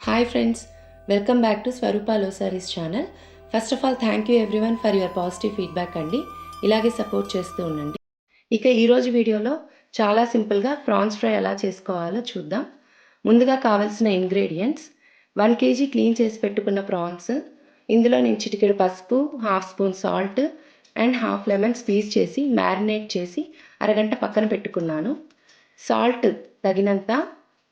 Hi friends, welcome back to Swarupa Losaris channel. First of all, thank you everyone for your positive feedback అండి. ఇలాగే support చేస్తూ ఉండండి. ఇక ఈరోజు వీడియోలో చాలా సింపుల్గా ప్రాన్స్ ఫ్రై ఎలా చేసుకోవాలో చూద్దాం. ముందుగా కావాల్సిన ఇంగ్రీడియంట్స్ 1 kg క్లీన్ చేసి పెట్టుకున్న ప్రాన్స్, ఇందులో నేను చిటికెడు పసుపు, half spoon salt and half lemon squeeze చేసి మ్యారినేట్ చేసి అరగంట పక్కన పెట్టుకున్నాను. సాల్ట్ తగినంత,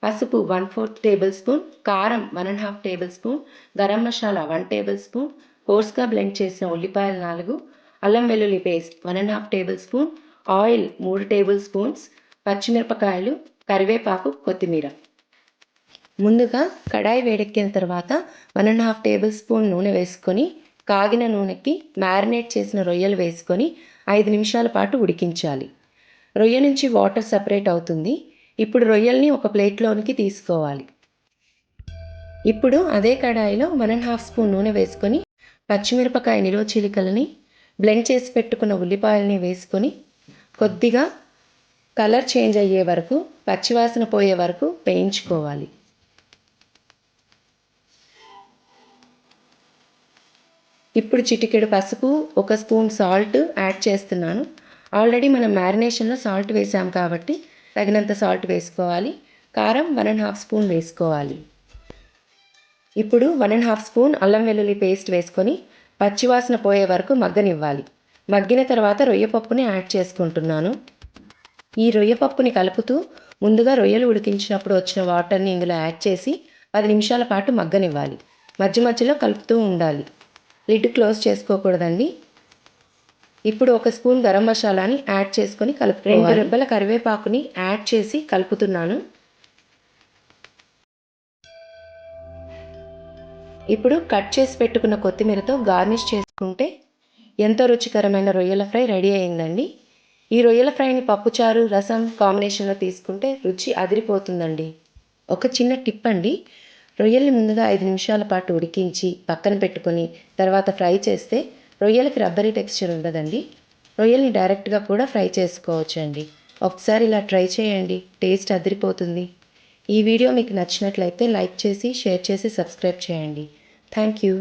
పసుపు 1/4 టేబుల్ స్పూన్, కారం 1.5 tablespoon, garam masala 1 tablespoon, కోర్స్గా బ్లెండ్ చేసిన ఉల్లిపాయలు 4, అల్లం వెల్లుల్లి paste 1.5 tablespoon, oil 3 tablespoons, పచ్చిమిరపకాయలు, కరివేపాకు, కొత్తిమీర. ముందుగా కడాయి వేడెక్కిన తర్వాత 1.5 టేబుల్ స్పూన్ నూనె వేసుకొని కాగిన నూనెకి మ్యారినేట్ చేసిన రొయ్యలు వేసుకొని 5 నిమిషాల పాటు ఉడికించాలి. రొయ్య నుంచి వాటర్ సపరేట్ అవుతుంది. ఇప్పుడు రొయ్యల్ని ఒక ప్లేట్లోనికి తీసుకోవాలి. ఇప్పుడు అదే కడాయిలో 1.5 స్పూన్ నూనె వేసుకొని పచ్చిమిరపకాయ నిలువ చిలికలని, బ్లెండ్ చేసి పెట్టుకున్న ఉల్లిపాయలని వేసుకొని కొద్దిగా కలర్ చేంజ్ అయ్యే వరకు, పచ్చివాసన పోయే వరకు వేయించుకోవాలి. ఇప్పుడు చిటికెడు పసుపు, 1 స్పూన్ సాల్ట్ యాడ్ చేస్తున్నాను. ఆల్రెడీ మనం మ్యారినేషన్లో సాల్ట్ వేసాం కాబట్టి తగినంత సాల్ట్ వేసుకోవాలి. కారం 1.5 స్పూన్ వేసుకోవాలి. ఇప్పుడు 1.5 స్పూన్ అల్లం వెల్లుల్లి పేస్ట్ వేసుకొని పచ్చివాసన పోయే వరకు మగ్గనివ్వాలి. మగ్గిన తర్వాత రొయ్యపప్పుని యాడ్ చేసుకుంటున్నాను. ఈ రొయ్యపప్పుని కలుపుతూ ముందుగా రొయ్యలు ఉడికించినప్పుడు వచ్చిన వాటర్ని ఇందులో యాడ్ చేసి 10 నిమిషాల పాటు మగ్గనివ్వాలి. మధ్య మధ్యలో కలుపుతూ ఉండాలి. లిడ్ క్లోజ్ చేసుకోకూడదండి. ఇప్పుడు 1 స్పూన్ గరం మసాలాని యాడ్ చేసుకొని కలుపుకోవాలి. 2 రెబ్బల కరివేపాకుని యాడ్ చేసి కలుపుతున్నాను. ఇప్పుడు కట్ చేసి పెట్టుకున్న కొత్తిమీరతో గార్నిష్ చేసుకుంటే ఎంతో రుచికరమైన రొయ్యల ఫ్రై రెడీ అయిందండి. ఈ రొయ్యల ఫ్రైని పప్పుచారు, రసం కాంబినేషన్లో తీసుకుంటే రుచి అదిరిపోతుందండి. ఒక చిన్న టిప్ అండి, రొయ్యల్ని ముందుగా 5 నిమిషాల పాటు ఉడికించి పక్కన పెట్టుకొని తర్వాత ఫ్రై చేస్తే రొయ్యలకి రబ్బరీ టెక్స్చర్ ఉండదండి. రొయ్యల్ని డైరెక్ట్గా కూడా ఫ్రై చేసుకోవచ్చండి. ఒకసారి ఇలా ట్రై చేయండి, టేస్ట్ అదిరిపోతుంది. ఈ వీడియో మీకు నచ్చినట్లయితే లైక్ చేసి, షేర్ చేసి, సబ్స్క్రైబ్ చేయండి. Thank you.